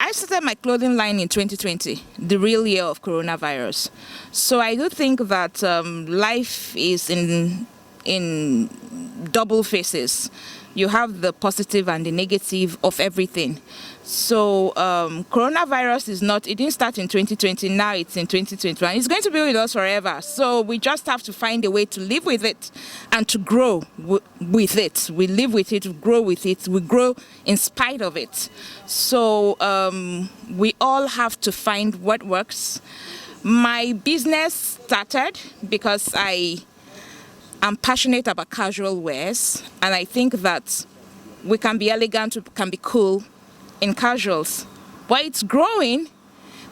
I started my clothing line in 2020, the real year of coronavirus. So I do think that life is in double faces. You have the positive and the negative of everything. So coronavirus it didn't start in 2020, now it's in 2021. It's going to be with us forever. So we just have to find a way to live with it and to grow with it. We live with it, we grow with it, we grow in spite of it. So we all have to find what works. My business started because I'm passionate about casual wears, and I think that we can be elegant, we can be cool in casuals, but it's growing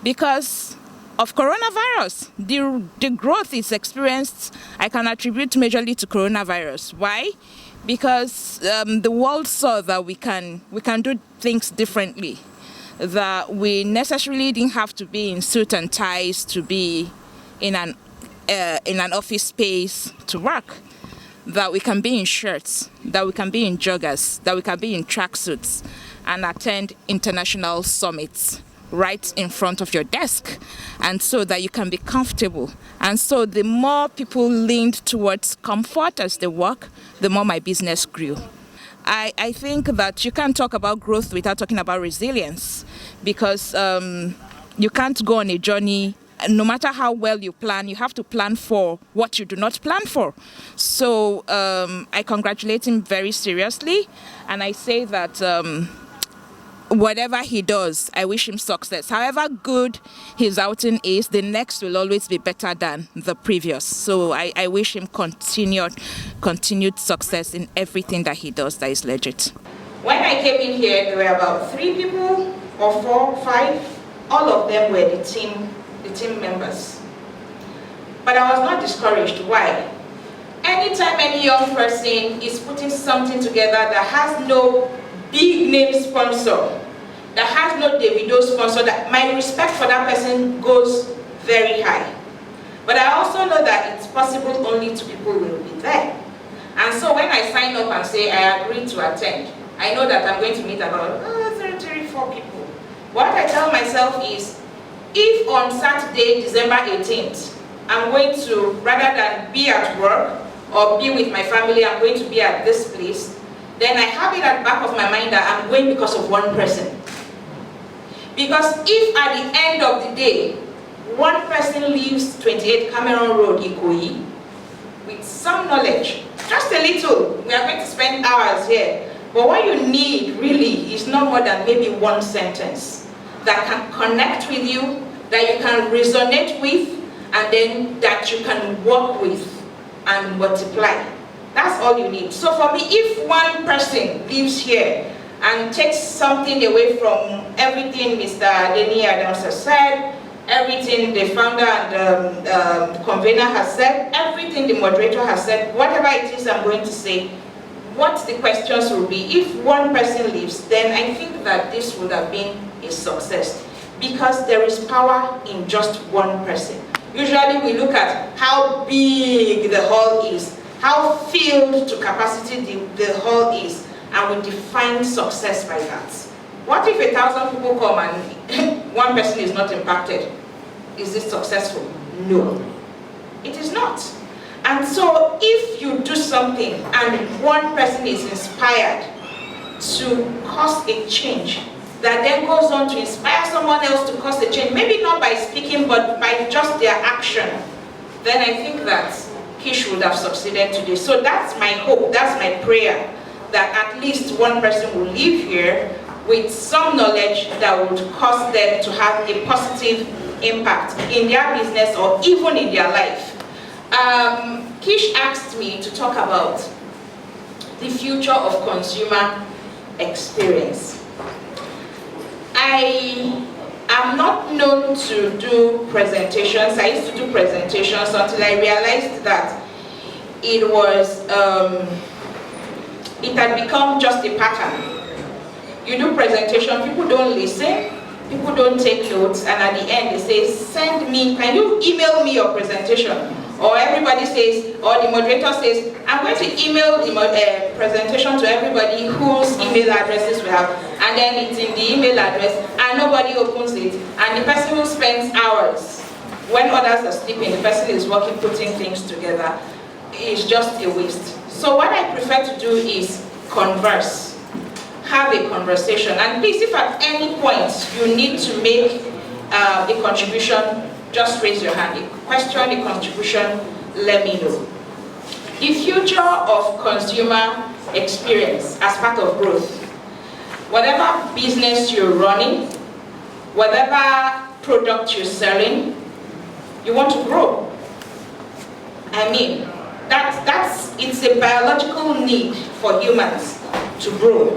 because of coronavirus. The growth is experienced, I can attribute majorly to coronavirus. Why? Because the world saw that we can do things differently, that we necessarily didn't have to be in suit and ties to be in an office space to work, that we can be in shirts, that we can be in joggers, that we can be in tracksuits and attend international summits right in front of your desk, and so that you can be comfortable. And so the more people leaned towards comfort as they work, the more my business grew. I think that you can't talk about growth without talking about resilience, because you can't go on a journey. No matter how well you plan, you have to plan for what you do not plan for. So I congratulate him very seriously, and I say that whatever he does, I wish him success. However good his outing is, the next will always be better than the previous. So I wish him continued success in everything that he does that is legit. When I came in here, there were about 3 people, or 4, 5. All of them were the team members. But I was not discouraged. Why? Anytime any young person is putting something together that has no big name sponsor, that has no Davido sponsor, that my respect for that person goes very high. But I also know that it's possible only 2 people will be there. And so when I sign up and say I agree to attend, I know that I'm going to meet about 34 people. What I tell myself is, if on Saturday, December 18th, I'm going to, rather than be at work or be with my family, I'm going to be at this place, then I have it at the back of my mind that I'm going because of one person. Because if at the end of the day, one person leaves 28 Cameron Road, Ikoyi, with some knowledge, just a little, we are going to spend hours here, but what you need really is not more than maybe one sentence that can connect with you, that you can resonate with, and then that you can work with and multiply. That's all you need. So for me, if one person lives here and takes something away from everything Mr. Denny Adams has said, everything the founder and the convener has said, everything the moderator has said, whatever it is I'm going to say, what the questions will be, if one person leaves, then I think that this would have been a success, because there is power in just one person. Usually we look at how big the hall is, how filled to capacity the hall is, and we define success by that. What if 1,000 people come and one person is not impacted? Is this successful? No, it is not. And so if you do something and one person is inspired to cause a change, that then goes on to inspire someone else to cause a change, maybe not by speaking, but by just their action, then I think that Kish would have succeeded today. So that's my hope, that's my prayer, that at least one person will leave here with some knowledge that would cause them to have a positive impact in their business or even in their life. Kish asked me to talk about the future of consumer experience. I am not known to do presentations. I used to do presentations until I realized that it was, it had become just a pattern. You do presentation, people don't listen, people don't take notes, and at the end they say, send me, can you email me your presentation? or everybody says, or the moderator says, I'm going to email the presentation to everybody whose email addresses we have, and then it's in the email address, and nobody opens it, and the person who spends hours, when others are sleeping, the person is working, putting things together, is just a waste. So what I prefer to do is converse, have a conversation, and please, if at any point you need to make a contribution, just raise your hand. A question, a contribution, let me know. The future of consumer experience as part of growth. Whatever business you're running, whatever product you're selling, you want to grow. I mean, it's a biological need for humans to grow.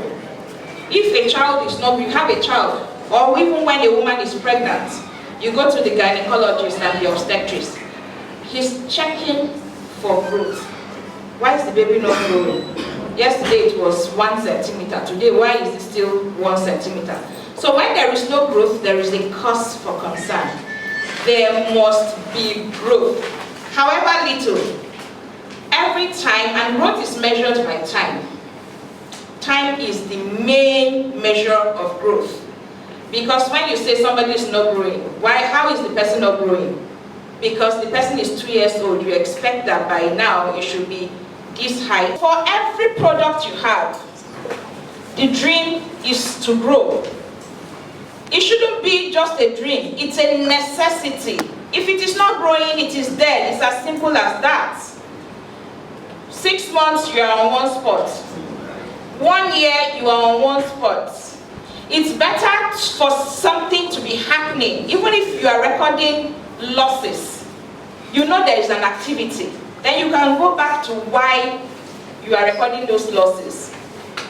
If a child is not, you have a child, or even when a woman is pregnant, you go to the gynecologist and the obstetrician. He's checking for growth. Why is the baby not growing? Yesterday it was 1 centimeter. Today, why is it still 1 centimeter? So when there is no growth, there is a cause for concern. There must be growth. However little, every time, and growth is measured by time. Time is the main measure of growth. Because when you say somebody is not growing, how is the person not growing? Because the person is 2 years old, you expect that by now it should be this high. For every product you have, the dream is to grow. It shouldn't be just a dream, it's a necessity. If it is not growing, it is dead. It's as simple as that. 6 months, you are on one spot. 1 year, you are on one spot. It's better for something to be happening, even if you are recording losses. You know there is an activity. Then you can go back to why you are recording those losses.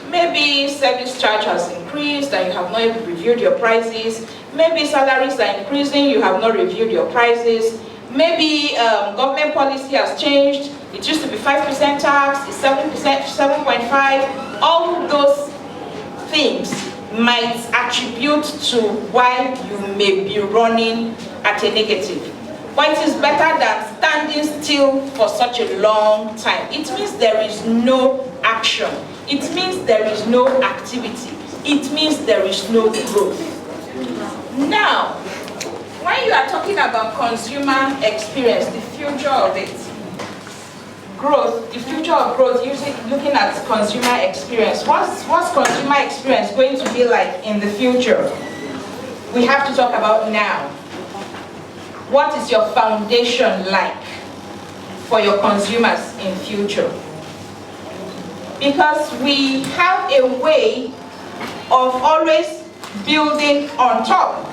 Maybe service charge has increased and you have not reviewed your prices. Maybe salaries are increasing, you have not reviewed your prices. Maybe government policy has changed. It used to be 5% tax, it's 7%, 7.5. All those things might attribute to why you may be running at a negative. But it is better than standing still for such a long time. It means there is no action. It means there is no activity. It means there is no growth. Now, when you are talking about consumer experience, the future of it, growth, the future of growth, using looking at consumer experience. What's consumer experience going to be like in the future? We have to talk about now. What is your foundation like for your consumers in future? Because we have a way of always building on top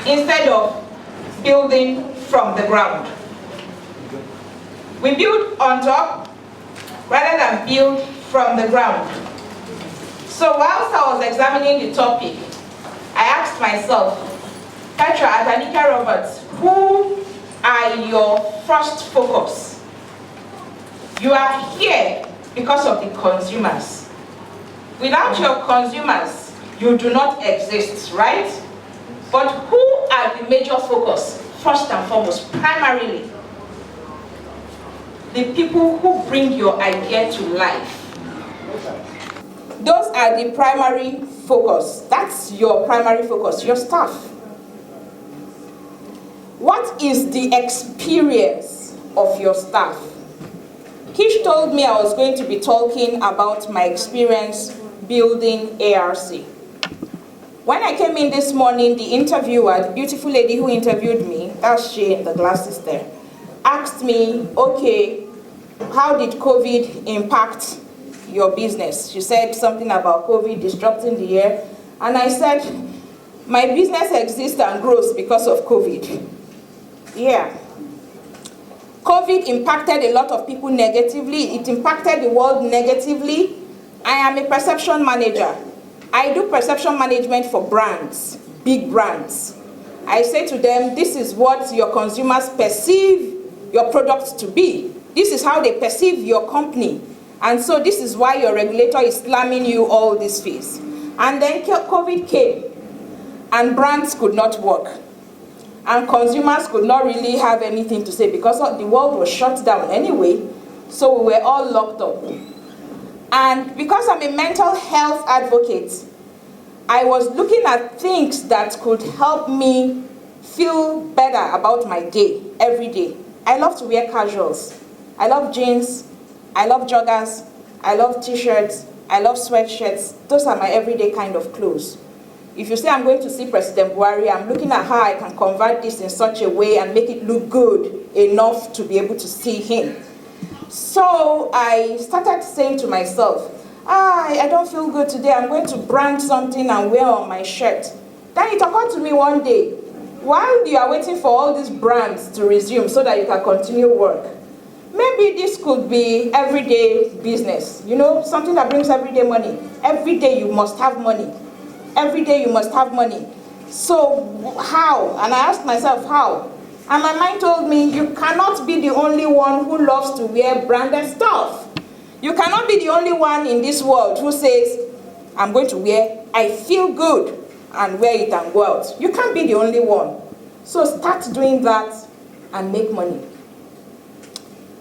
instead of building from the ground. We build on top rather than build from the ground. So whilst I was examining the topic, I asked myself, Petra Akinti, who are your first focus? You are here because of the consumers. Without your consumers, you do not exist, right? But who are the major focus? First and foremost, primarily, the people who bring your idea to life. Those are the primary focus. That's your primary focus, your staff. What is the experience of your staff? Kish told me I was going to be talking about my experience building ARC. When I came in this morning, the interviewer, the beautiful lady who interviewed me, that's she in the glasses there, asked me, okay, how did COVID impact your business? She said something about COVID disrupting the year. And I said, my business exists and grows because of COVID. Yeah. COVID impacted a lot of people negatively. It impacted the world negatively. I am a perception manager. I do perception management for brands, big brands. I say to them, this is what your consumers perceive your product to be. This is how they perceive your company. And so this is why your regulator is slamming you all this fees. And then COVID came, and brands could not work. and consumers could not really have anything to say because the world was shut down anyway, so we were all locked up. And because I'm a mental health advocate, I was looking at things that could help me feel better about my day, every day. I love to wear casuals. I love jeans, I love joggers, I love t-shirts, I love sweatshirts. Those are my everyday kind of clothes. If you say I'm going to see President Buhari, I'm looking at how I can convert this in such a way and make it look good enough to be able to see him. So I started saying to myself, I don't feel good today, I'm going to brand something and wear on my shirt. Then it occurred to me one day, while you are waiting for all these brands to resume so that you can continue work, maybe this could be everyday business, you know, something that brings everyday money. Every day you must have money. Every day you must have money. So how? And I asked myself, how? And my mind told me, you cannot be the only one who loves to wear branded stuff. You cannot be the only one in this world who says, I'm going to wear, I feel good, and wear it and go out. You can't be the only one. So start doing that and make money.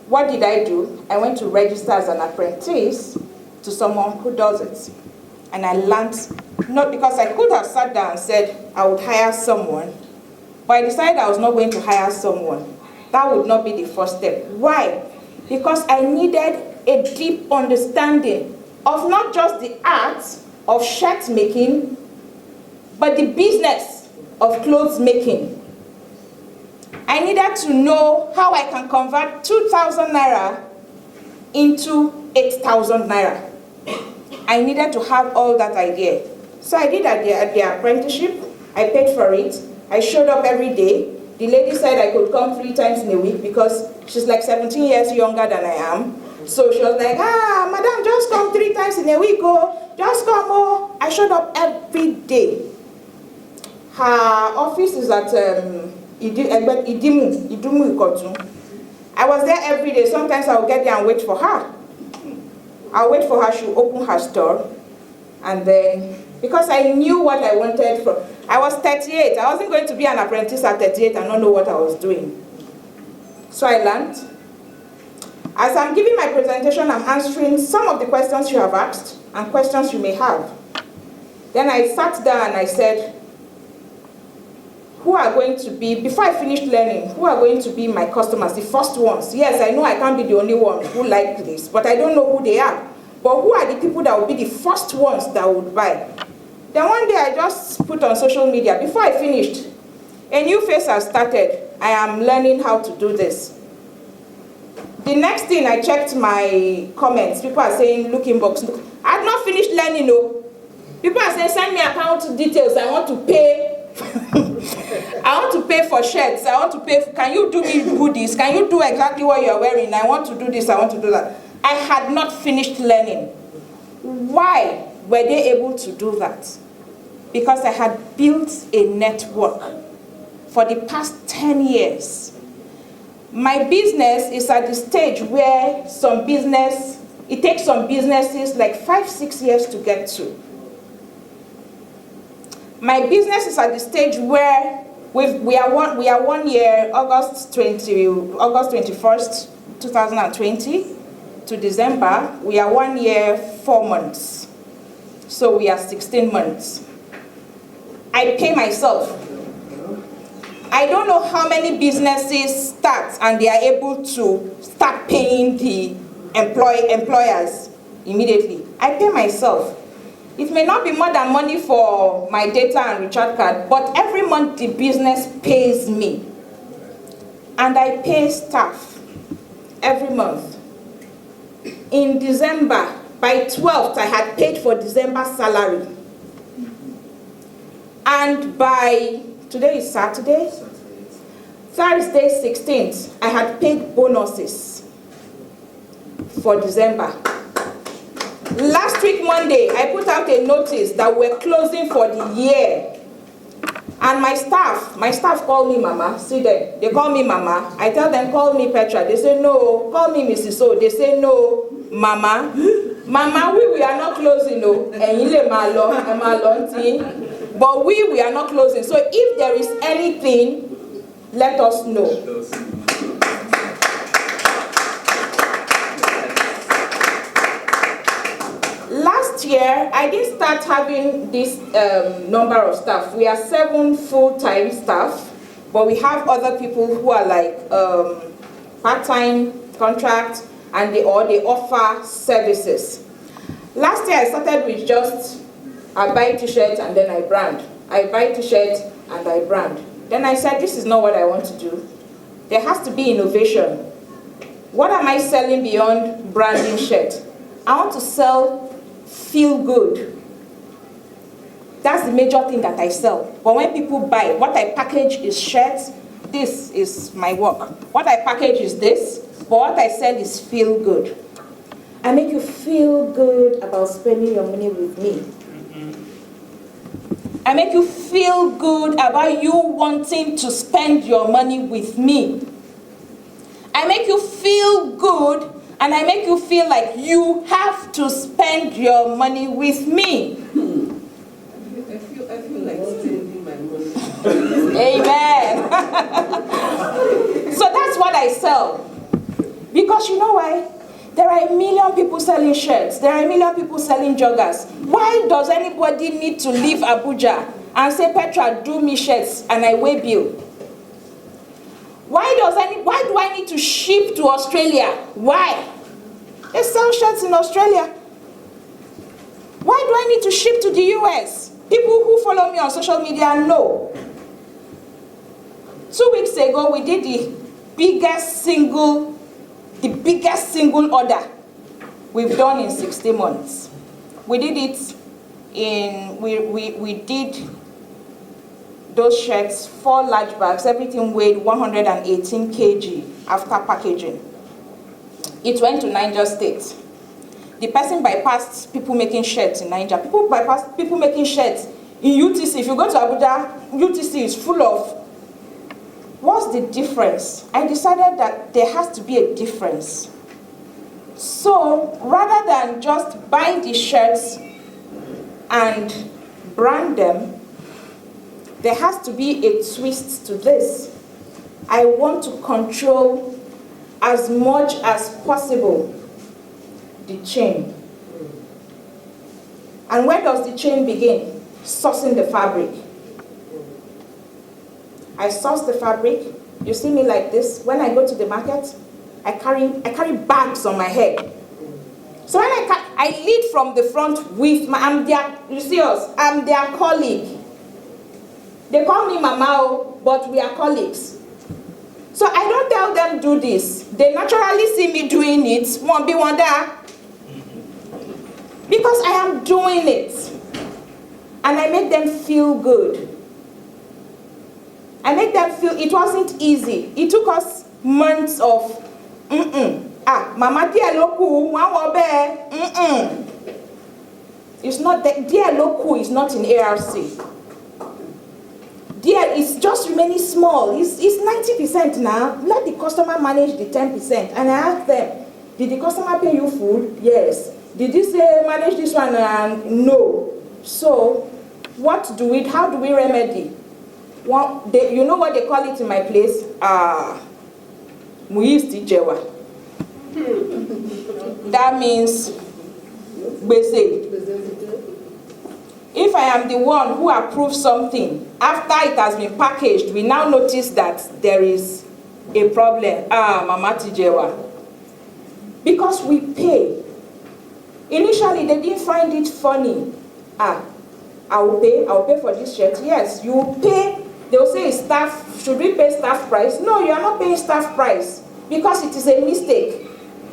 What did I do? I went to register as an apprentice to someone who does it. And I learned, not because I could have sat down and said I would hire someone, but I decided I was not going to hire someone. That would not be the first step. Why? Because I needed a deep understanding of not just the art of shirt making, but the business of clothes making. I needed to know how I can convert 2,000 naira into 8,000 naira. I needed to have all that idea. So I did at the apprenticeship. I paid for it. I showed up every day. The lady said I could come 3 times in a week because she's like 17 years younger than I am. So she was like, madam, just come 3 times in a week, oh. Just come, oh. I showed up every day. Her office is at Idimu Ikotu. I was there every day. Sometimes I would get there and wait for her. I'll wait for her, she'll open her store. And then, because I knew what I wanted from, I was 38. I wasn't going to be an apprentice at 38 and not know what I was doing. So I learned. As I'm giving my presentation, I'm answering some of the questions you have asked and questions you may have. Then I sat down and I said, who are going to be, before I finished learning, who are going to be my customers, the first ones? Yes, I know I can't be the only one who like this, but I don't know who they are. But who are the people that will be the first ones that would buy? Then one day I just put on social media, before I finished, a new phase has started. I am learning how to do this. The next thing I checked my comments, people are saying, look inbox. I had not finished learning, no. People are saying, send me account details, I want to pay. I want to pay for shirts, I want to pay, can you do me goodies? Can you do exactly what you're wearing? I want to do this, I want to do that. I had not finished learning. Why were they able to do that? Because I had built a network for the past 10 years. My business is at the stage where it takes some businesses like 5-6 years to get to. My business is at the stage where we are 1 year, August 21st, 2020 to December, we are 1 year, 4 months. So we are 16 months. I pay myself. I don't know how many businesses start and they are able to start paying the employers immediately. I pay myself. It may not be more than money for my data and recharge card, but every month the business pays me. And I pay staff every month. In December, by 12th, I had paid for December salary. And by, today is Saturday, Thursday 16th, I had paid bonuses for December. Last week, Monday, I put out a notice that we're closing for the year. And my staff call me Mama. See them, they call me Mama. I tell them, call me Petra. They say, no. Call me Mrs. O. They say, no, Mama. Mama, we are not closing, no. But we are not closing. So if there is anything let us know. Last year, I didn't start having this number of staff. We are 7 full-time staff, but we have other people who are like part-time contract, and they offer services. Last year, I started with just, I buy t-shirts and then I brand. I buy t-shirts and I brand. Then I said, this is not what I want to do. There has to be innovation. What am I selling beyond branding shirts? I want to sell feel good. That's the major thing that I sell. But when people buy, what I package is shirts. This is my work. What I package is this, but what I sell is feel good. I make you feel good about spending your money with me. I make you feel good about you wanting to spend your money with me. I make you feel good, and I make you feel like you have to spend your money with me. I feel like spending my money. Amen. So that's what I sell. Because you know why? There are 1 million people selling shirts. There are 1 million people selling joggers. Why does anybody need to leave Abuja and say, Petra, do me shirts and I weigh bill? Why do I need to ship to Australia? Why? They sell shirts in Australia. Why do I need to ship to the US? People who follow me on social media know. 2 weeks ago, we did the biggest single order we've done in 60 months. We did it we did those shirts, 4 large bags, everything weighed 118 kg after packaging. It went to Niger State. The person bypassed people making shirts in Niger. People bypassed people making shirts in UTC. If you go to Abuja, UTC is full of. What's the difference? I decided that there has to be a difference. So rather than just buying the shirts and brand them, there has to be a twist to this. I want to control as much as possible the chain. And where does the chain begin? Sourcing the fabric. I source the fabric. You see me like this. When I go to the market, I carry bags on my head. So when I lead from the front with I'm their colleague. They call me Mama, but we are colleagues. So I don't tell them do this. They naturally see me doing it. Won't be one there. Because I am doing it. And I make them feel good. I make them feel it wasn't easy. It took us months of Mama dear loku, It's not that dear loku is not in ARC. Dear, it's just remaining small. It's 90% now. Let the customer manage the 10%. And I asked them, did the customer pay you food? Yes. Did you say manage this one? No. So, how do we remedy? You know what they call it in my place? Muisti Jewa. That means bese. If I am the one who approves something, after it has been packaged, we now notice that there is a problem. Mama Tijewa. Because we pay. Initially, they didn't find it funny. I will pay for this shirt. Yes, you will pay. They will say, staff, should we pay staff price? No, you are not paying staff price because it is a mistake.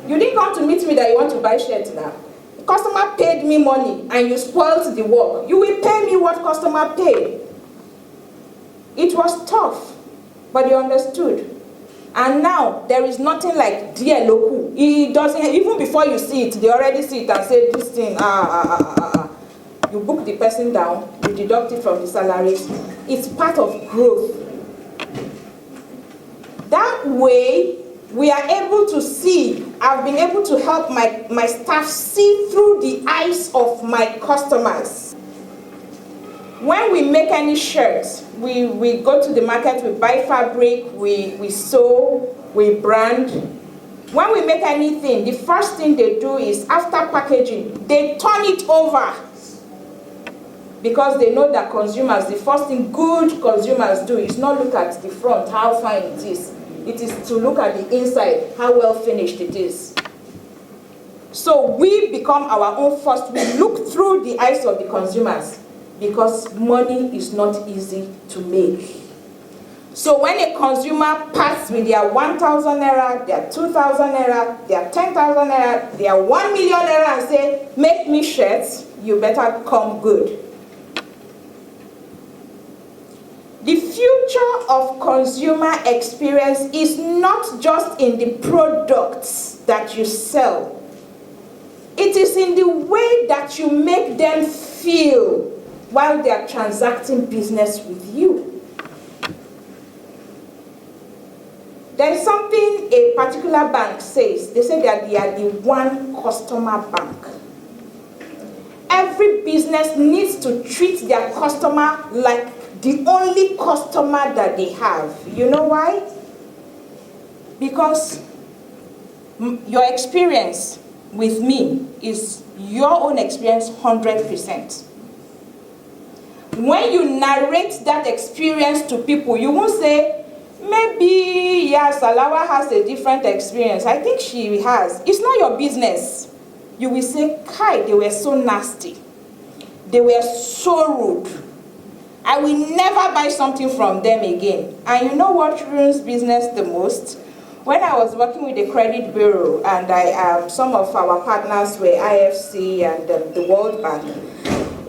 You didn't come to meet me that you want to buy shirt now. The customer paid me money and you spoiled the work. You will pay me what customer paid. It was tough, but you understood. And now there is nothing like dear loku. It doesn't, even before you see it, they already see it and say this thing, You book the person down, you deduct it from the salaries. It's part of growth. That way, we are able to see, I've been able to help my staff see through the eyes of my customers. When we make any shirts, we go to the market, we buy fabric, we sew, we brand. When we make anything, the first thing they do is, after packaging, they turn it over. Because they know that consumers, the first thing good consumers do is not look at the front, how fine it is. It is to look at the inside, how well finished it is. So we become our own first. We look through the eyes of the consumers, because money is not easy to make. So when a consumer passes with their 1,000 naira, their 2,000 naira, their 10,000 naira, their 1 million naira and say, make me shirts, you better come good. The future of consumer experience is not just in the products that you sell. It is in the way that you make them feel while they are transacting business with you. There is something a particular bank says. They say that they are the one customer bank. Every business needs to treat their customer like the only customer that they have. You know why? Because your experience with me is your own experience 100%. When you narrate that experience to people, you won't say, maybe, yes, Alawa has a different experience. I think she has. It's not your business. You will say, Kai, they were so nasty. They were so rude. I will never buy something from them again. And you know what ruins business the most? When I was working with the credit bureau, and some of our partners were IFC and the World Bank,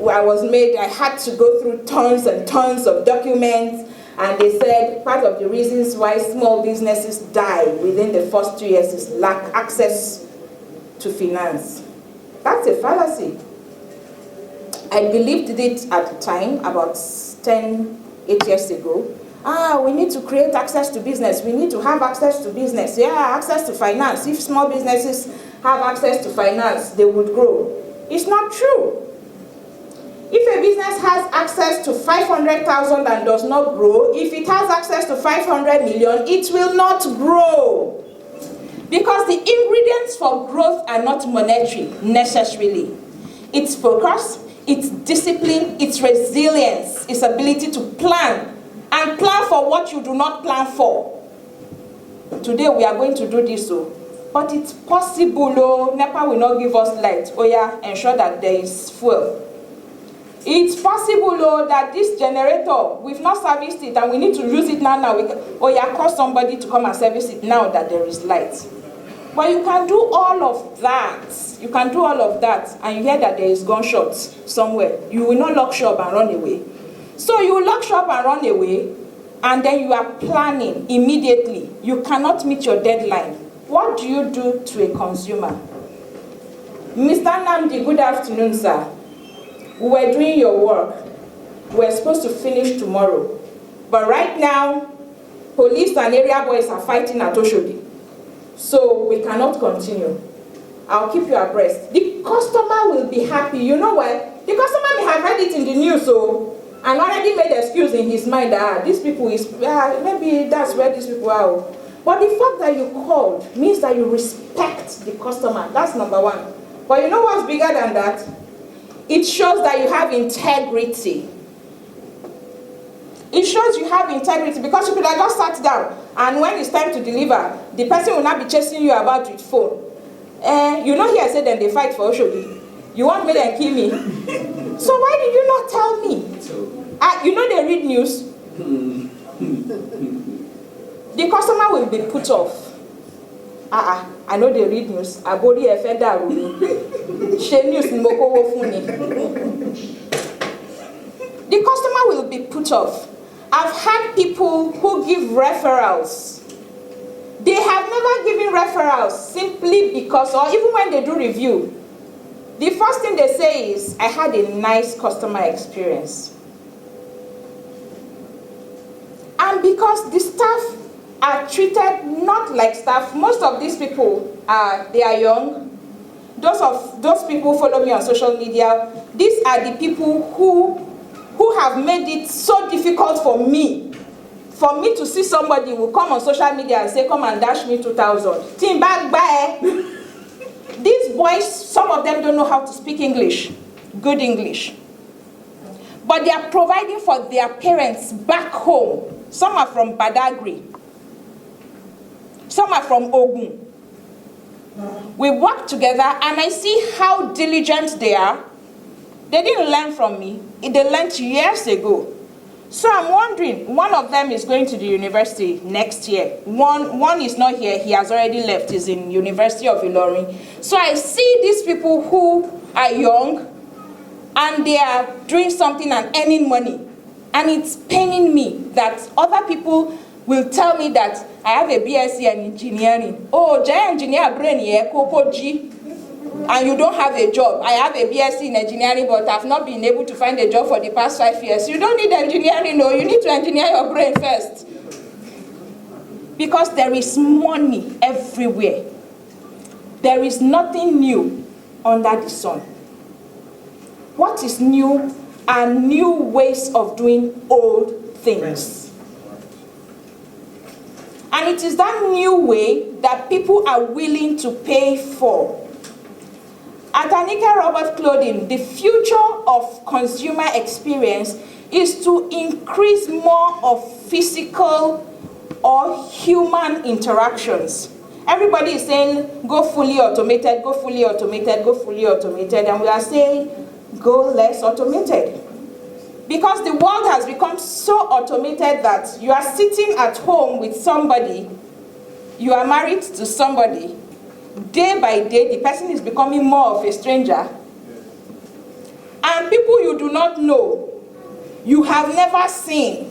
I had to go through tons and tons of documents, and they said part of the reasons why small businesses die within the first 2 years is lack access to finance. That's a fallacy. I believed it at the time, about 8 years ago. We need to create access to business. We need to have access to business. Yeah, access to finance. If small businesses have access to finance, they would grow. It's not true. If a business has access to 500,000 and does not grow, if it has access to 500 million, it will not grow. Because the ingredients for growth are not monetary, necessarily. It's focus, it's discipline, it's resilience, its ability to plan, and plan for what you do not plan for. Today we are going to do this, but it's possible, NEPA will not give us light. Ensure that there is fuel. It's possible that this generator, we've not serviced it and we need to use it now. Call somebody to come and service it now that there is light. But you can do all of that. You can do all of that, and you hear that there is gunshots somewhere. You will not lock shop and run away. So you lock shop and run away, and then you are planning immediately. You cannot meet your deadline. What do you do to a consumer? Mr. Namdi, good afternoon, sir. We were doing your work. We're supposed to finish tomorrow. But right now, police and area boys are fighting at Oshodi. So we cannot continue. I'll keep you abreast. The customer will be happy. You know why? The customer may have read it in the news, and already made an excuse in his mind that these people is, maybe that's where these people are. But the fact that you called means that you respect the customer. That's number one. But you know what's bigger than that? It shows that you have integrity. It shows you have integrity, because you could have just sat down, and when it's time to deliver, the person will not be chasing you about with phone. You know here I said then they fight for Oshodi. You want me to kill me? So why did you not tell me? You know they read news. The customer will be put off. I know they read news. Abodi efeda she news moko funi. The customer will be put off. I've had people who give referrals. They have never given referrals simply because, or even when they do review, the first thing they say is, I had a nice customer experience. And because the staff are treated not like staff, most of these people they are young. Those people follow me on social media. These are the people who who have made it so difficult for me to see somebody who come on social media and say, come and dash me 2,000. Team back by. These boys, some of them don't know how to speak English, good English. But they are providing for their parents back home. Some are from Badagry. Some are from Ogun. We work together and I see how diligent they are. They didn't learn from me. They learned years ago. So I'm wondering, one of them is going to the university next year. One is not here. He has already left. He's in University of Ilorin. So I see these people who are young and they are doing something and earning money. And it's paining me that other people will tell me that I have a BSc in engineering. Oh, Jay engineer brain here, Coco G. And you don't have a job. I have a BSc in engineering, but I've not been able to find a job for the past 5 years. You don't need engineering, no. You need to engineer your brain first. Because there is money everywhere. There is nothing new under the sun. What is new are new ways of doing old things. And it is that new way that people are willing to pay for. At Anika Robert Clothing, the future of consumer experience is to increase more of physical or human interactions. Everybody is saying, go fully automated, go fully automated, go fully automated, and we are saying, go less automated. Because the world has become so automated that you are sitting at home with somebody, you are married to somebody, day by day, the person is becoming more of a stranger. And people you do not know, you have never seen.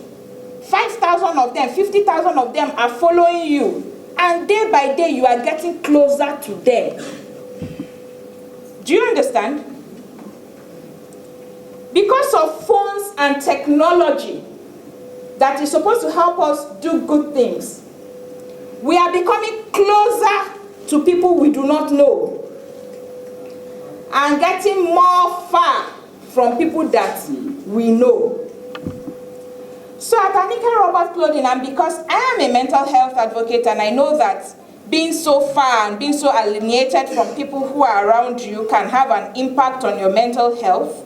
5,000 of them, 50,000 of them are following you. And day by day, you are getting closer to them. Do you understand? Because of phones and technology that is supposed to help us do good things, we are becoming closer to people we do not know and getting more far from people that we know. So at Anika Robert Clothing, and because I am a mental health advocate and I know that being so far and being so alienated from people who are around you can have an impact on your mental health,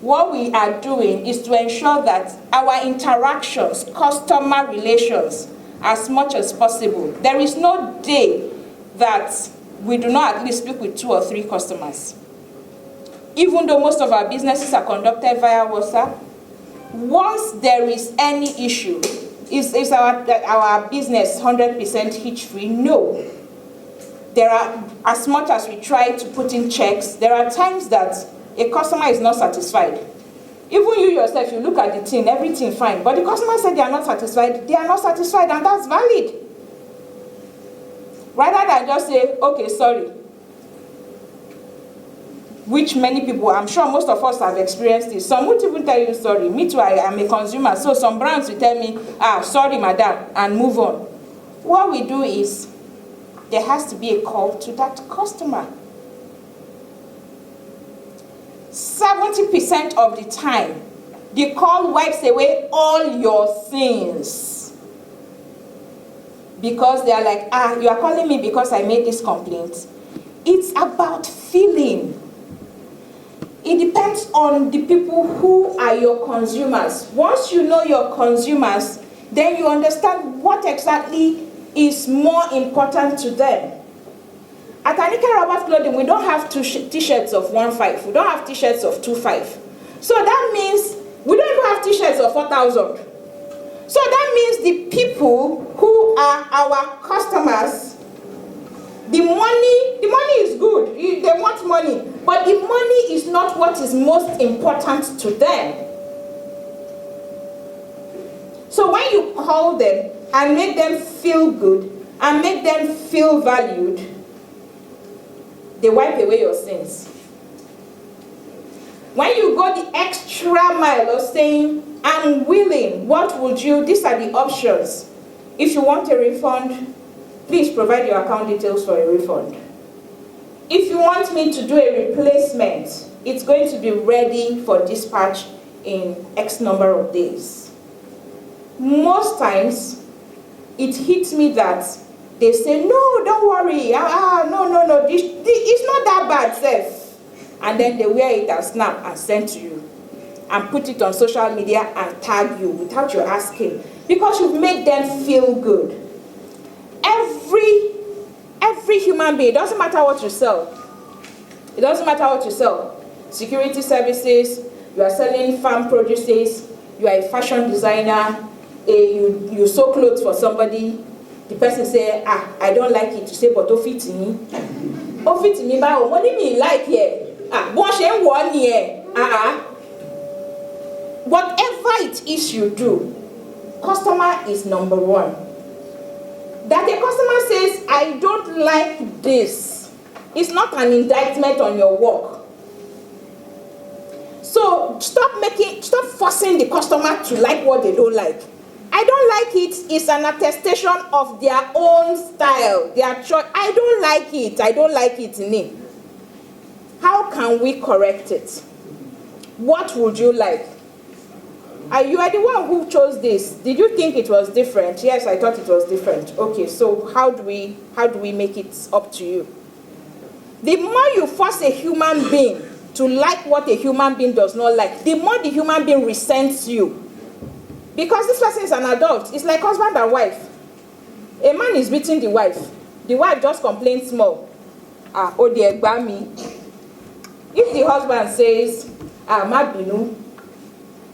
what we are doing is to ensure that our interactions, customer relations, as much as possible, there is no day that we do not at least speak with 2 or 3 customers. Even though most of our businesses are conducted via WhatsApp, once there is any issue, is our business 100% hitch-free? No. There are, as much as we try to put in checks, there are times that a customer is not satisfied. Even you yourself, you look at the thing, everything fine, but the customer said they are not satisfied, and that's valid. Rather than just say, okay, sorry. Which many people, I'm sure most of us have experienced this. Some would even tell you sorry. Me too, I am a consumer. So some brands will tell me, sorry, madam, and move on. What we do is, there has to be a call to that customer. 70% of the time, the call wipes away all your sins. Because they are like, you are calling me because I made this complaint. It's about feeling. It depends on the people who are your consumers. Once you know your consumers, then you understand what exactly is more important to them. At Anika Robert Clothing, we don't have t-shirts of 1.5. We don't have t-shirts of 2.5. So that means we don't even have t-shirts of 4,000. So that means the people who are our customers, the money is good. They want money. But the money is not what is most important to them. So when you call them and make them feel good and make them feel valued, they wipe away your sins. When you go the extra mile of saying, I'm willing, what would you, these are the options. If you want a refund, please provide your account details for a refund. If you want me to do a replacement, it's going to be ready for dispatch in X number of days. Most times, it hits me that they say, no, don't worry, no, it's not that bad, Seth. And then they wear it and snap and send to you and put it on social media and tag you without you asking, because you've made them feel good. Every human being, it doesn't matter what you sell. It doesn't matter what you sell. Security services, you are selling farm produces, you are a fashion designer, you sew clothes for somebody, the person say, I don't like it. You say, but oh fit me. Oh fit me, but what do you mean like here? One year. Whatever it is you do, customer is number one. That a customer says, I don't like this, it's not an indictment on your work. So stop forcing the customer to like what they don't like. I don't like it is an attestation of their own style, their choice. I don't like it in it. How can we correct it? What would you like? You are the one who chose this. Did you think it was different? Yes, I thought it was different. Okay, so how do we make it up to you? The more you force a human being to like what a human being does not like, the more the human being resents you. Because this person is an adult. It's like husband and wife. A man is beating the wife. The wife just complains small. Oh dear, me. If the husband says, ma binu,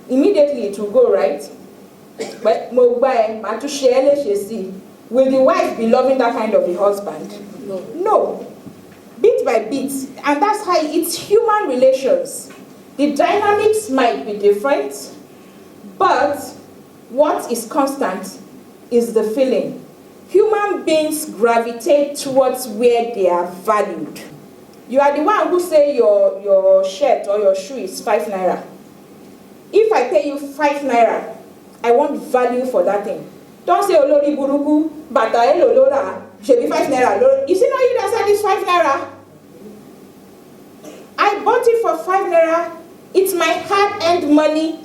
immediately it will go, right? But will the wife be loving that kind of a husband? No. Bit by bit. And that's how it's human relations. The dynamics might be different, but what is constant is the feeling. Human beings gravitate towards where they are valued. You are the one who say your shirt or your shoe is 5 naira. If I pay you 5 naira, I want value for that thing. Don't say olori buruku, bata elolora, should be 5 naira. Is it not you that said it's 5 naira? I bought it for 5 naira. It's my hard-earned money.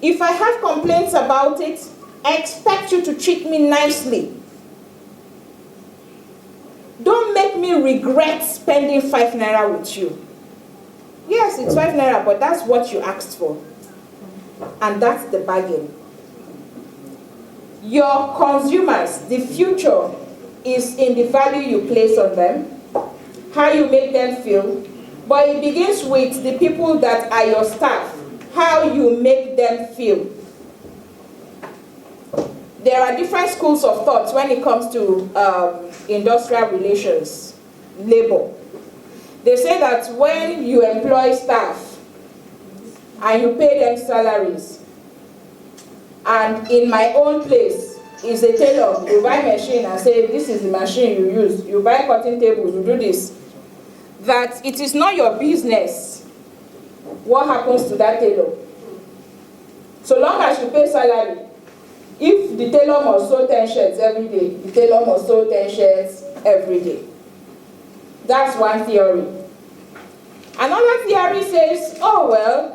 If I have complaints about it, I expect you to treat me nicely. Don't make me regret spending 5 naira with you. Yes, it's 5 naira, but that's what you asked for. And that's the bargain. Your consumers, the future is in the value you place on them, how you make them feel, but it begins with the people that are your staff, how you make them feel. There are different schools of thought when it comes to industrial relations, labor. They say that when you employ staff and you pay them salaries, and in my own place is a tailor, you buy machine and say, this is the machine you use, you buy cutting table, you do this, that it is not your business what happens to that tailor. So long as you pay salary, if the tailor must sew 10 shirts every day, the tailor must sew 10 shirts every day. That's one theory. Another theory says, oh well,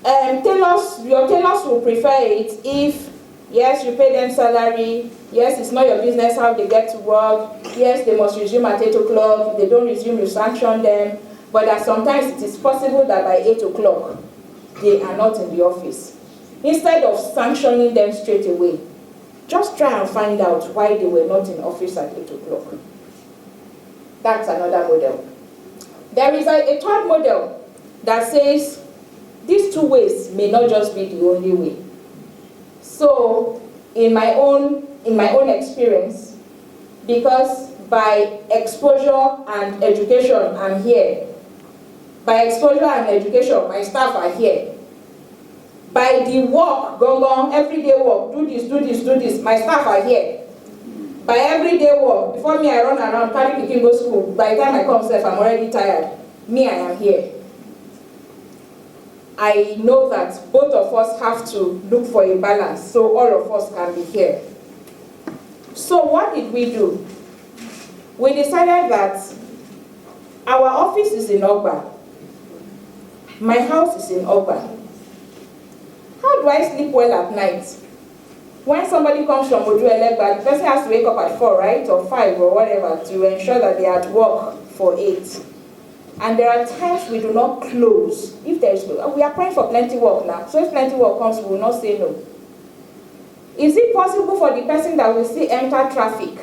your tailors will prefer it if, yes, you pay them salary, yes, it's not your business how they get to work, yes, they must resume at 8 o'clock, if they don't resume, you sanction them, but that sometimes it is possible that by 8 o'clock, they are not in the office. Instead of sanctioning them straight away, just try and find out why they were not in office at 8 o'clock. That's another model. There is a third model that says these two ways may not just be the only way. So, in my own experience, because by exposure and education, I'm here. By exposure and education, my staff are here. By the work, go everyday work, do this, my staff are here. By everyday work, before me I run around, carry pikin go school, by the time I come safe, I'm already tired. Me, I am here. I know that both of us have to look for a balance so all of us can be here. So what did we do? We decided that our office is in Ogba. My house is in Ogba. How do I sleep well at night? When somebody comes from Ojuelegba, the person has to wake up at 4, right? Or 5 or whatever to ensure that they are at work for 8. And there are times we do not close. If there is, we are praying for plenty work now. So if plenty work comes, we will not say no. Is it possible for the person that will still enter traffic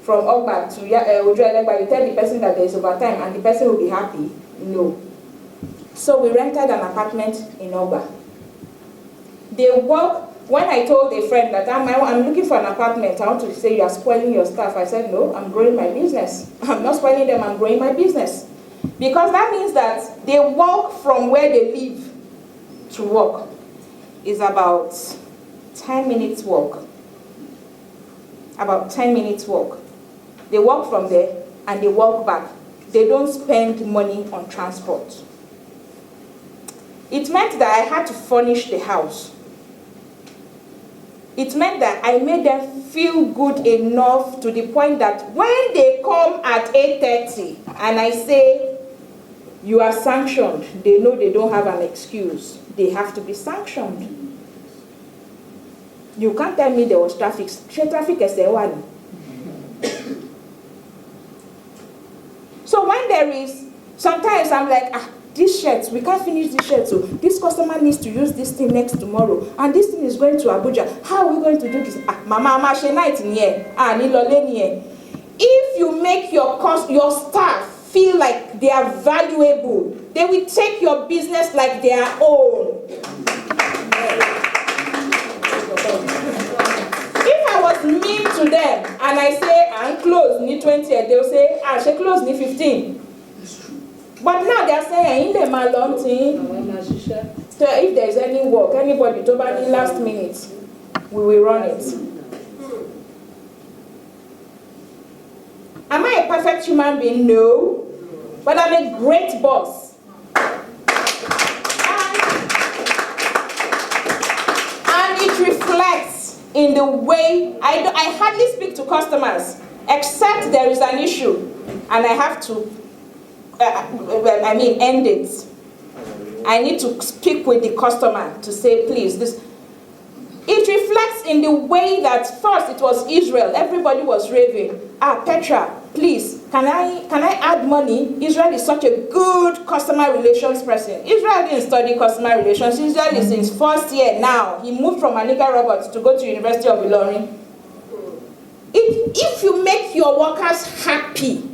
from Ogba to Ojuelegba, you tell the person that there is overtime and the person will be happy? No. So we rented an apartment in Ogba. They work. When I told a friend that I'm looking for an apartment, I want to say you are spoiling your staff. I said, no, I'm growing my business. I'm not spoiling them, I'm growing my business. Because that means that they walk from where they live to work is about 10 minutes walk. About 10 minutes walk. They walk from there and they walk back. They don't spend money on transport. It meant that I had to furnish the house. It meant that I made them feel good enough to the point that when they come at 8:30 and I say, you are sanctioned, they know they don't have an excuse. They have to be sanctioned. You can't tell me there was traffic. Traffic is the one. So when there is, sometimes I'm like, this shirt, we can't finish this shirt, so this customer needs to use this thing next tomorrow, and this thing is going to Abuja. How are we going to do this? Mama, night in here. If you make your staff feel like they are valuable, they will take your business like their own. If I was mean to them and I say, I'm close, need 20, they'll say, she close, need 15. But now they're saying, so if there's any work, anybody to buy the last minute, we will run it. Am I a perfect human being? No. But I'm a great boss. And it reflects in the way I hardly speak to customers, except there is an issue, and I have to end it. I need to speak with the customer to say, please, this. It reflects in the way that first it was Israel. Everybody was raving. Petra, please, can I add money? Israel is such a good customer relations person. Israel didn't study customer relations. Israel is in his first year now. He moved from Anika Roberts to go to University of Ilorin. If you make your workers happy,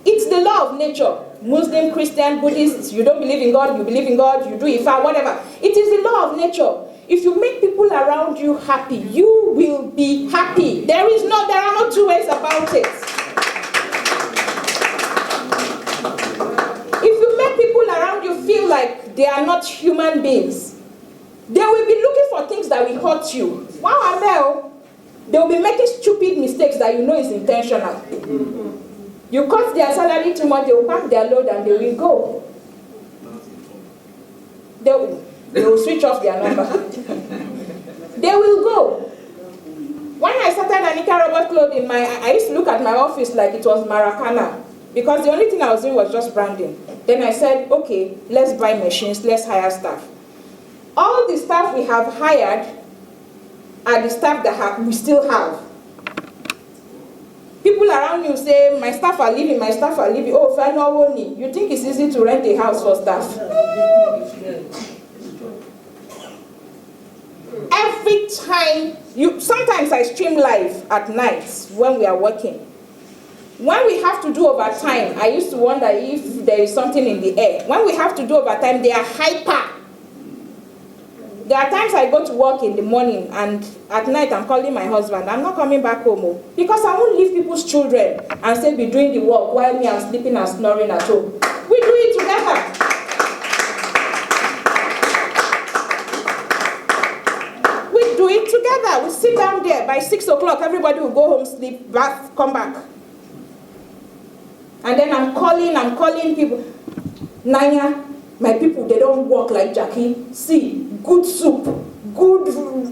it's the law of nature. Muslim, Christian, Buddhist, you don't believe in God, you believe in God, you do Ifa, whatever. It is the law of nature. If you make people around you happy, you will be happy. There are no two ways about it. If you make people around you feel like they are not human beings, they will be looking for things that will hurt you. Wow, they will be making stupid mistakes that you know is intentional. You cut their salary too much, they will pack their load and they will go. They will switch off their number. They will go. When I started Anika Robert Clothing, I used to look at my office like it was Maracana, because the only thing I was doing was just branding. Then I said, okay, let's buy machines, let's hire staff. All the staff we have hired are the staff that we still have. People around you say, my staff are leaving, my staff are leaving. Oh, Fanawoni, you think it's easy to rent a house for staff? Every time, sometimes I stream live at night when we are working. When we have to do overtime, I used to wonder if there is something in the air. When we have to do overtime, they are hyper. There are times I go to work in the morning and at night I'm calling my husband. I'm not coming back home because I won't leave people's children and say be doing the work while me I'm sleeping and snoring at home. We do it together. We do it together. We sit down there by 6 o'clock. Everybody will go home, sleep, bath, come back. And then I'm calling people. Nanya, my people, they don't work like Jackie. See, good soup, good,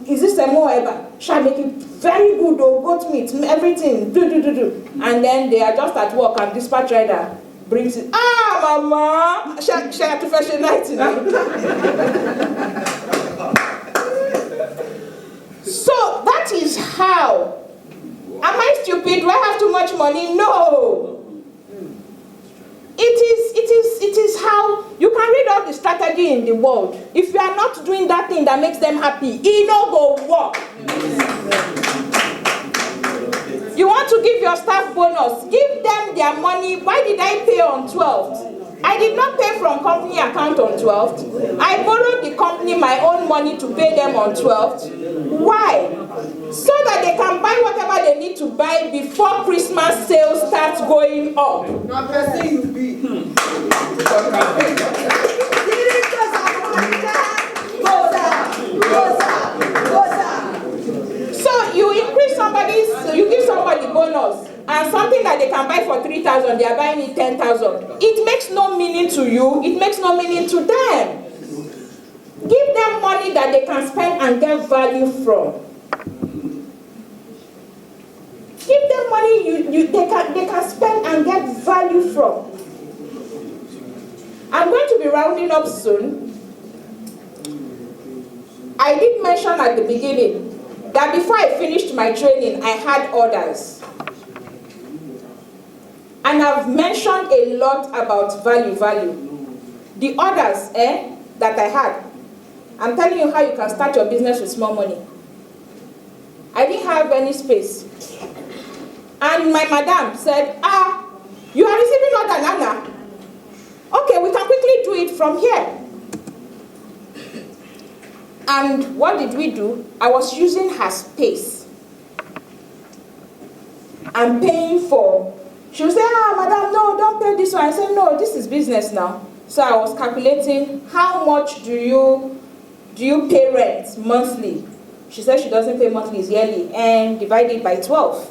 is this a moeba? Shall make it very good, or goat meat, everything, do. And then they are just at work and dispatch rider brings it. Mama, shall to fashion night, So that is how. Am I stupid? Do I have too much money? No. It is how you can read all the strategy in the world. If you are not doing that thing that makes them happy, it no go work. You want to give your staff bonus, give them their money. Why did I pay on 12th? I did not pay from company account on 12th. I borrowed the company my own money to pay them on 12th. Why? So that they can buy whatever they need to buy before Christmas sales starts going up. So you increase somebody's, you give somebody bonus, and something that they can buy for 3,000, they are buying it 10,000. It makes no meaning to you. It makes no meaning to them. Give them money that they can spend and get value from. Give them money they can spend and get value from. I'm going to be rounding up soon. I did mention at the beginning that before I finished my training, I had orders. And I've mentioned a lot about value. The orders that I had. I'm telling you how you can start your business with small money. I didn't have any space. And my madam said, you are receiving order, Nana. Okay, we can quickly do it from here. And what did we do? I was using her space. I'm paying for. She would say, madam, no, don't pay this one. I said, no, this is business now. So I was calculating how much do you pay rent monthly? She said she doesn't pay monthly, it's yearly, and divide it by 12.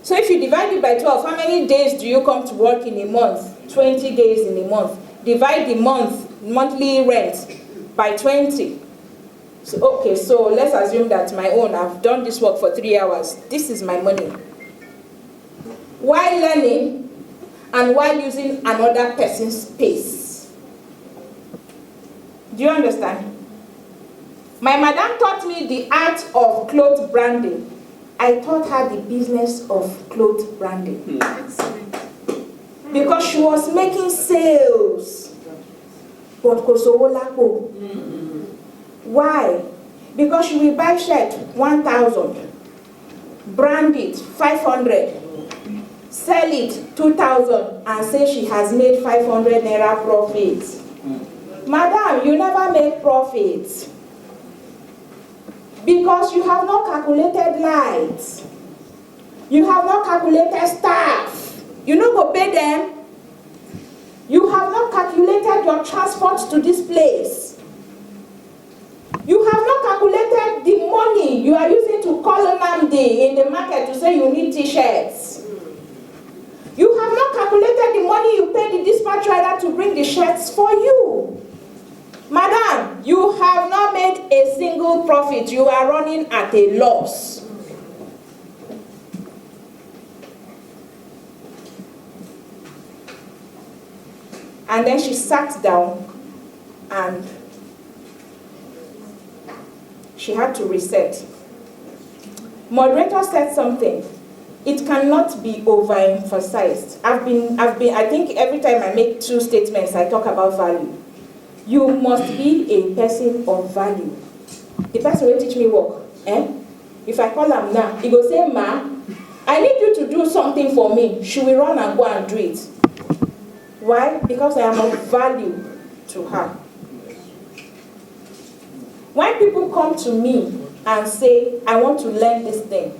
So if you divide it by 12, how many days do you come to work in a month? 20 days in a month. Divide the monthly rent by 20. So, okay, so let's assume that I've done this work for 3 hours. This is my money. While learning and while using another person's space. Do you understand? My madam taught me the art of cloth branding. I taught her the business of cloth branding. Because she was making sales. But why? Because she will buy shirt 1,000, brand it 500, sell it 2,000, and say she has made 500 naira profit. Madam, you never make profit. Because you have not calculated lights. You have not calculated staff. You no go pay them. You have not calculated your transport to this place. You have not calculated the money you are using to call Namdi in the market to say you need t-shirts. You have not calculated the money you pay the dispatch rider to bring the shirts for you. Madam, you have not made a single profit. You are running at a loss. And then she sat down and she had to reset. Moderator said something. It cannot be overemphasized. I think every time I make 2 statements, I talk about value. You must be a person of value. The person will teach me work. If I call him now, he will say, Ma, I need you to do something for me. She will run and go and do it. Why? Because I am of value to her. When people come to me and say, I want to learn this thing,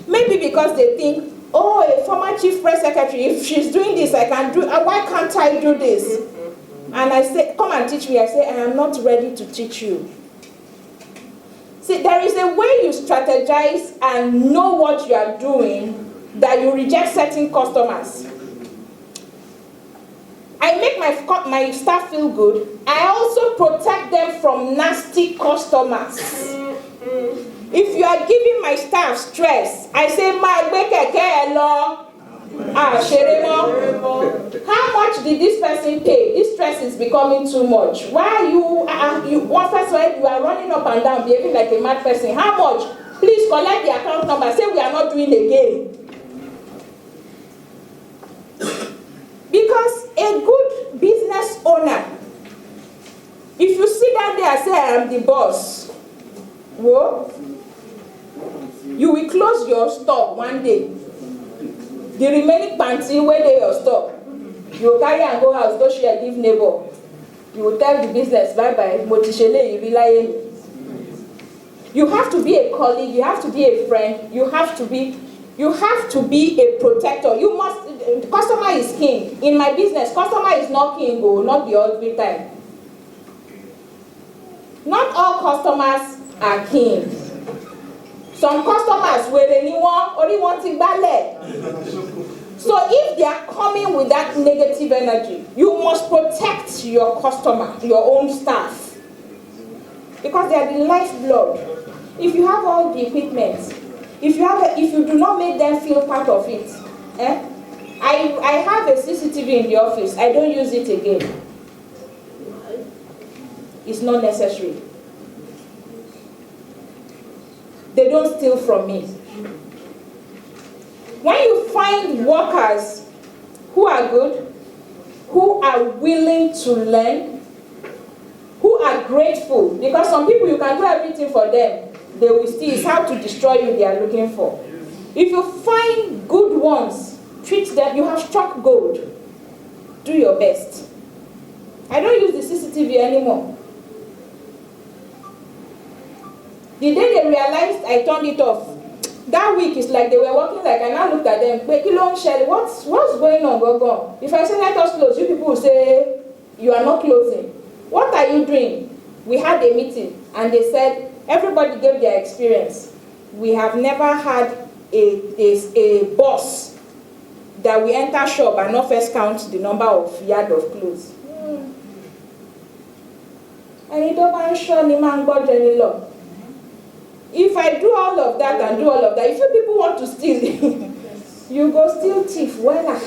maybe because they think, oh, a former chief press secretary, if she's doing this, I can do, why can't I do this? And I say, come and teach me. I say, I am not ready to teach you. See, there is a way you strategize and know what you are doing that you reject certain customers. I make my staff feel good. I also protect them from nasty customers. If you are giving my staff stress, I say, how much did this person pay? This stress is becoming too much. Why are you are running up and down, behaving like a mad person? How much? Please phone number, say we are not doing again. Because a good business owner, if you sit down there and say, I am the boss, well, you will close your store one day. The remaining panty where they your store, you will carry and go house, go share, give neighbor. You will tell the business, bye-bye, motishele, you rely. You have to be a colleague, you have to be a friend, you have to be a protector. You must, the customer is king. In my business, customer is not king, not the every time. Not all customers are king. Some customers will only want to ballet. So if they are coming with that negative energy, you must protect your customer, your own staff. Because they are the lifeblood. If you have all the equipment, if you do not make them feel part of it, I have a CCTV in the office. I don't use it again. It's not necessary. They don't steal from me. When you find workers who are good, who are willing to learn, who are grateful, because some people you can do everything for them, they will still, it's how to destroy you they are looking for. If you find good ones, treat them, you have struck gold. Do your best. I don't use the CCTV anymore. The day they realized I turned it off, that week it's like they were working like I now looked at them, what's going on, go? If I say let us close, you people will say you are not closing. What are you doing? We had a meeting and they said, everybody gave their experience. We have never had a boss that we enter shop and not first count the number of yard of clothes. And it don't show any man God any law. If I do all of that and do all of that, if you people want to steal, you go steal thief. Well,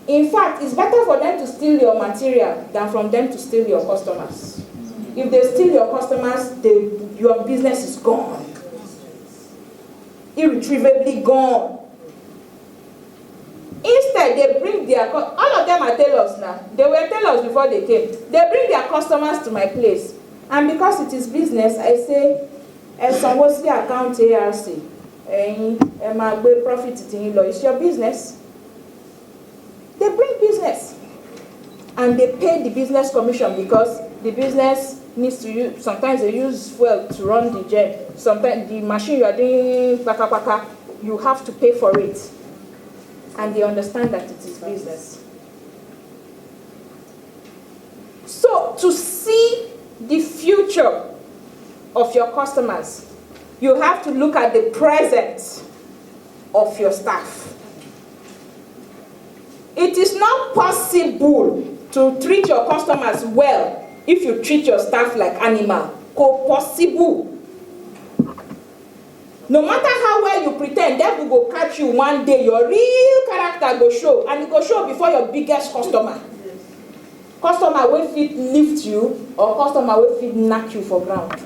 in fact, it's better for them to steal your material than from them to steal your customers. If they steal your customers, your business is gone. Irretrievably gone. Instead, they bring their, all of them are tailors now. They were tailors before they came. They bring their customers to my place. And because it is business, I say, someone's the account ARC. And profit it's your business. They bring business. And they pay the business commission because the business needs to use, sometimes they use fuel to run the gen. Sometimes the machine you are doing, you have to pay for it. And they understand that it is business. So to see the future of your customers, you have to look at the present of your staff. It is not possible to treat your customers well if you treat your staff like animal. Possible. No matter how well you pretend, them will go catch you one day. Your real character go show, and it go show before your biggest customer. Customer will fit lift you, or customer will fit knock you for ground.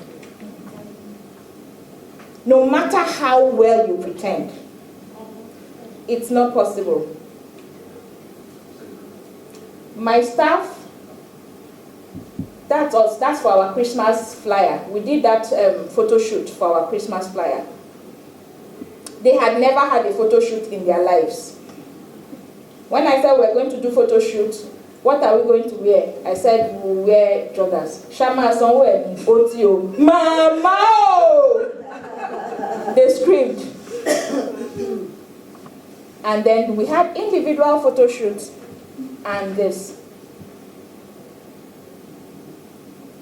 No matter how well you pretend, it's not possible. My staff, that's us. That's for our Christmas flyer. We did that photo shoot for our Christmas flyer. They had never had a photo shoot in their lives. When I said we're going to do photo shoot, what are we going to wear? I said we'll wear joggers. Shama somewhere, OTO. Mama! They screamed. And then we had individual photo shoots and this.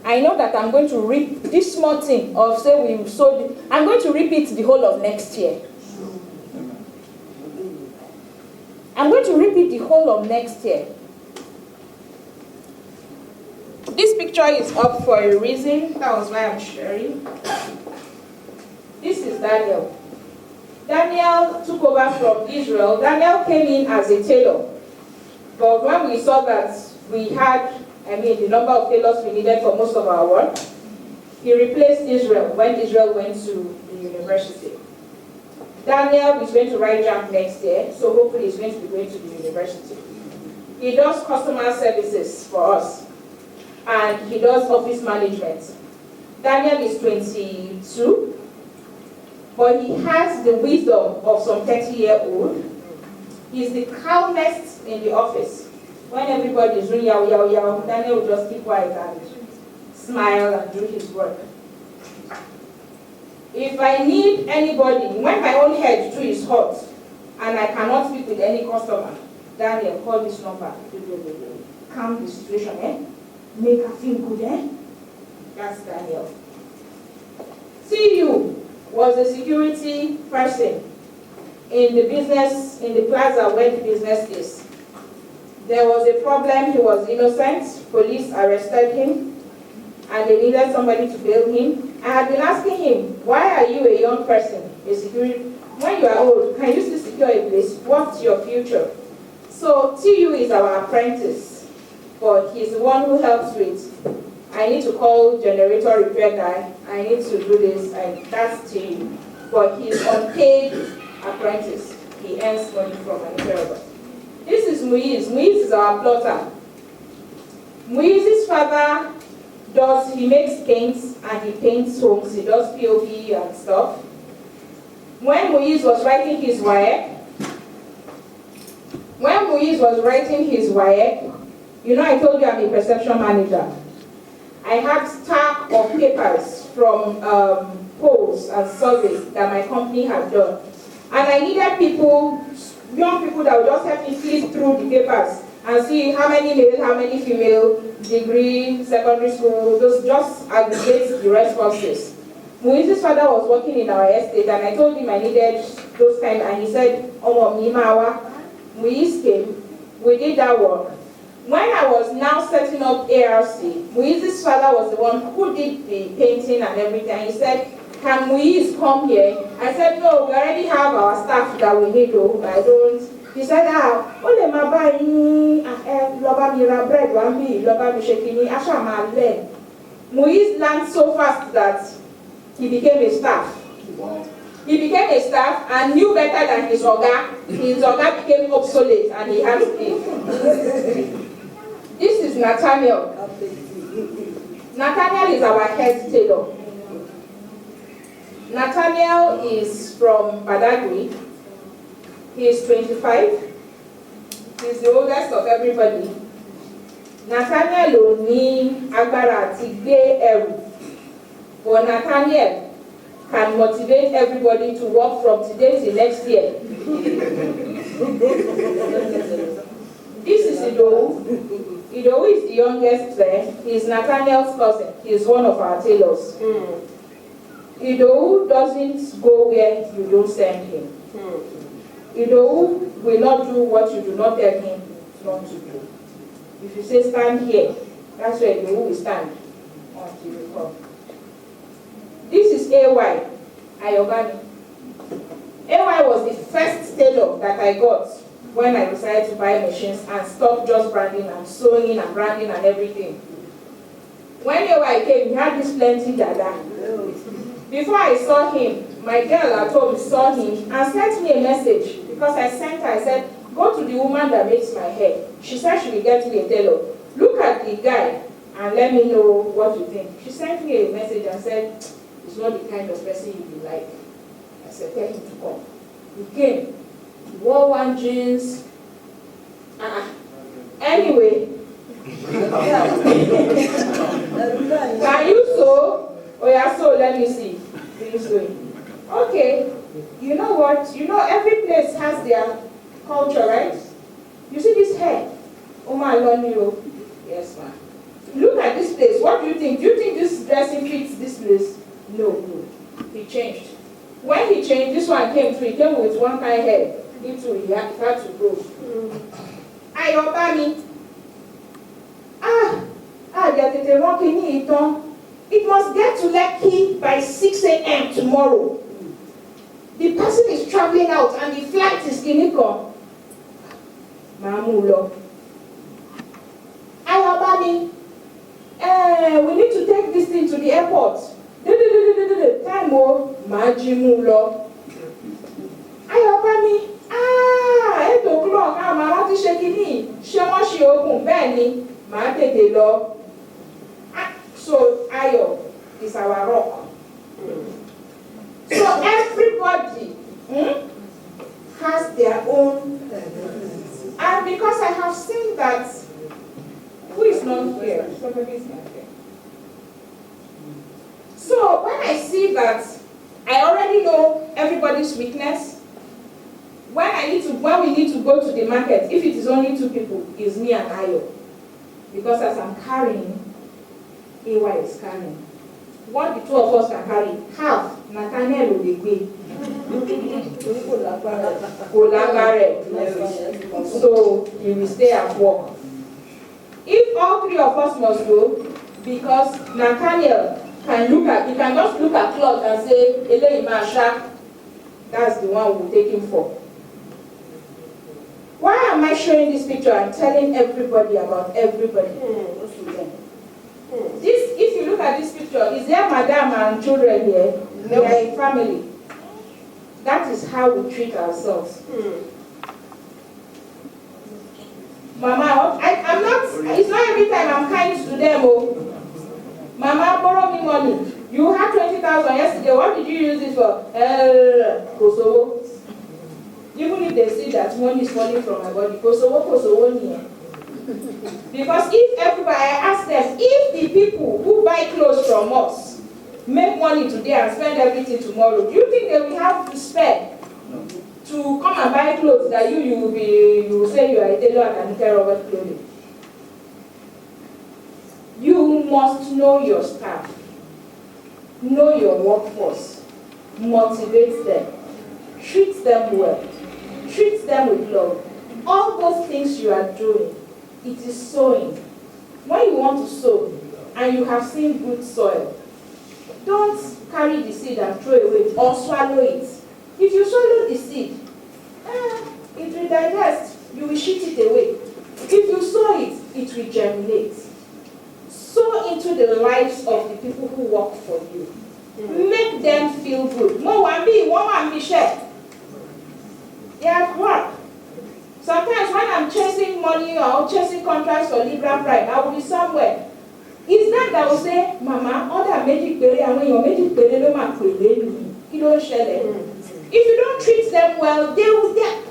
I know that I'm going to reap this small thing of say we sold it. I'm going to repeat the whole of next year. I'm going to repeat the whole of next year. This picture is up for a reason. That was why I'm sharing. This is Daniel. Daniel took over from Israel. Daniel came in as a tailor. But when we saw that we had, the number of tailors we needed for most of our work, He replaced Israel when Israel went to the university. Daniel is going to write JAMB next year, so hopefully he's going to be going to the university. He does customer services for us, and he does office management. Daniel is 22, but he has the wisdom of some 30-year-old. He's the calmest in the office. When everybody is doing yow, yow, yow, Daniel will just keep quiet and smile and do his work. If I need anybody, when my own head too is hot and I cannot speak with any customer, Daniel, call this number. Calm the situation, eh? Make her feel good, eh? That's Daniel. CU was a security person in the business, in the plaza where the business is. There was a problem, he was innocent, police arrested him, and they needed somebody to bail him. I had been asking him, why are you a young person, a security? When you are old, can you still secure a place? What's your future? So TU is our apprentice, but he's the one who helps with, I need to call generator repair guy, I need to do this, and that's TU. But he's unpaid apprentice. He earns money from an interest. This is Muiz. Muiz is our plotter. Muiz's father he makes paints and he paints homes, he does POP and stuff. When Muiz was writing his WAEC, you know I told you I'm a perception manager. I had stack of papers from polls and surveys that my company had done. And I needed people, young people that would just help me flip through the papers and see how many male, how many female, degree, secondary school, those just aggregate the responses. Muiz's father was working in our estate and I told him I needed those kind and he said, Omo Mimawa. Muiz came, we did that work. When I was now setting up ARC, Muiz's father was the one who did the painting and everything. He said, can Muiz come here? I said, no, we already have our staff that we need to, I don't. He said, ole mabai loba mira bread wambi loba mishekini asha male. Muiz learned so fast that he became a staff. He became a staff and knew better than his oga. His oga became obsolete and he had to leave. This is Nathaniel. Nathaniel is our head tailor. Nathaniel is from Badagry. He is 25. He's the oldest of everybody. Nathaniel Oni Agbara Tigbe Eru. But Nathaniel can motivate everybody to work from today till next year. This is Idowu. Idowu is the youngest there. He's Nathaniel's cousin. He's one of our tailors. Idowu doesn't go where you don't send him. Idowu will not do what you do not tell him not to do. If you say stand here, that's where Idowu will stand until you come. This is AY, Ayobami. AY was the first tailor that I got when I decided to buy machines and stop just branding and sewing and branding and everything. When AY came, he had this plenty dada. Before I saw him, my girl at home saw him and sent me a message because I sent her, I said, go to the woman that makes my hair. She said she will get me a tailor. Look at the guy and let me know what you think. She sent me a message and said, it's not the kind of person you be like. I said, tell him to come. He came. He wore one jeans. Anyway. Can you sew? Oh yeah, so let me see. Okay. You know what? You know every place has their culture, right? You see this hair? Oh my Lord, you. Yes, ma'am. Look at this place. What do you think? Do you think this dressing fits this place? No. He changed. When he changed, this one came through. He came with one kind of hair. He had to go. Ayobami. They're walking it on. It must get to Lekki by 6 a.m. tomorrow. The person is traveling out and the flight is Kiniko. Mamulo. Ayobami. We need to take this thing to the airport. Time o, máa jí mú lọ. Ayọ̀bámi, 8 o'clock, màá rántí ṣe kíní, ṣé wọ́n ṣe ogun bẹ́ẹ̀ ni, màá tètè lọ. So Ayọ̀ is our rock. So everybody has their own, and because I have seen that, who is not here? Somebody is not here. So when I see that, I already know everybody's weakness. When we need to go to the market, if it is only 2 people, it's me and Ayo. Because as I'm carrying, AY is carrying. What the 2 of us can carry, half, Nathaniel will be. So he will stay at work. If all 3 of us must go, because Nathaniel he can just look at cloth and say, Ele Imasha, that's the one we'll take him for. Why am I showing this picture and telling everybody about everybody? If you look at this picture, is there madam and children here? No. They are a family. That is how we treat ourselves. Mama, I'm not, it's not every time I'm kind to them. Oh. Mama, borrow me money. You had 20,000 yesterday. What did you use it for? Kosovo. Even if they see that money is falling from my body, Kosovo here. Because if everybody, I ask them, if the people who buy clothes from us make money today and spend everything tomorrow, do you think they will have to spare to come and buy clothes that you will say you are a tailor and can care about clothing? You must know your staff, know your workforce, motivate them, treat them well, treat them with love. All those things you are doing, it is sowing. When you want to sow and you have seen good soil, don't carry the seed and throw it away or swallow it. If you swallow the seed, it will digest, you will shit it away. If you sow it, it will germinate. Sow into the lives of the people who work for you. Make them feel good. More one be share. Yeah, work. Sometimes when I'm chasing money or chasing contracts for Libra Prime, I will be somewhere. It's not that I will say, Mama, order magic berry and when your magic berry no man you don't share them. If you don't treat them well, they will get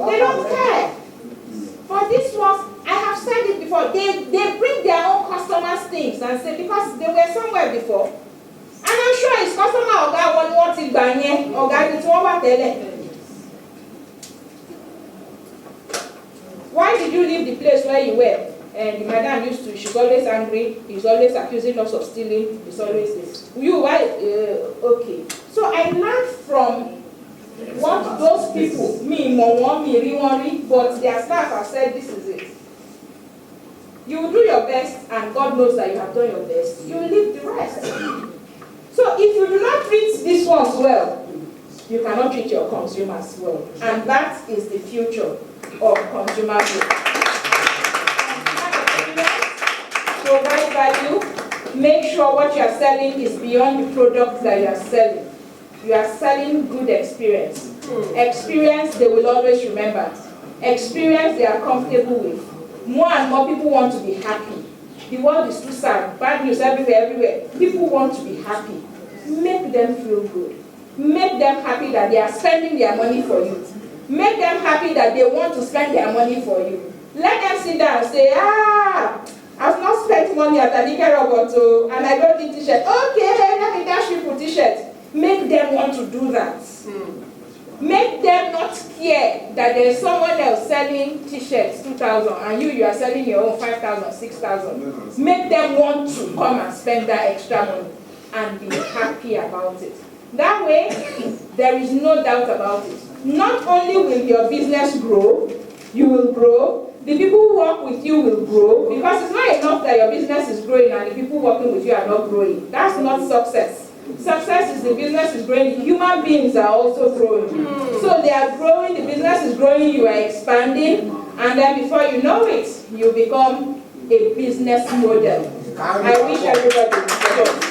they don't care. For this ones, I have said it before, they bring their own customers things and say because they were somewhere before. And I'm sure it's customer Oga want it by here, Oga it's over there. Why did you leave the place where you were? And the madam used to, she's always angry, he's always accusing us of stealing, he's always this. You, why? Okay. So I learned from what those people, me, but their staff have said this is it. You will do your best and God knows that you have done your best. You will leave the rest. So if you do not treat these ones well, you cannot treat your consumers well. And that is the future of consumer goods. Provide value, make sure what you are selling is beyond the product that you are selling. You are selling good experience. Experience they will always remember. Experience they are comfortable with. More and more people want to be happy. The world is too sad. Bad news everywhere. People want to be happy. Make them feel good. Make them happy that they are spending their money for you. Make them happy that they want to spend their money for you. Let them sit down and say, I've not spent money at Anike Roboto and I don't need t-shirt. Okay, let me dash you for t-shirt. Make them want to do that. Make them not care that there is someone else selling t-shirts 2,000 and you are selling your own 5,000, 6,000. Make them want to come and spend that extra money and be happy about it. That way, there is no doubt about it. Not only will your business grow, you will grow, the people who work with you will grow, because it's not enough that your business is growing and the people working with you are not growing. That's not success. Success is the business is growing, human beings are also growing. So they are growing, the business is growing, you are expanding, And then before you know it, you become a business model. I wish everybody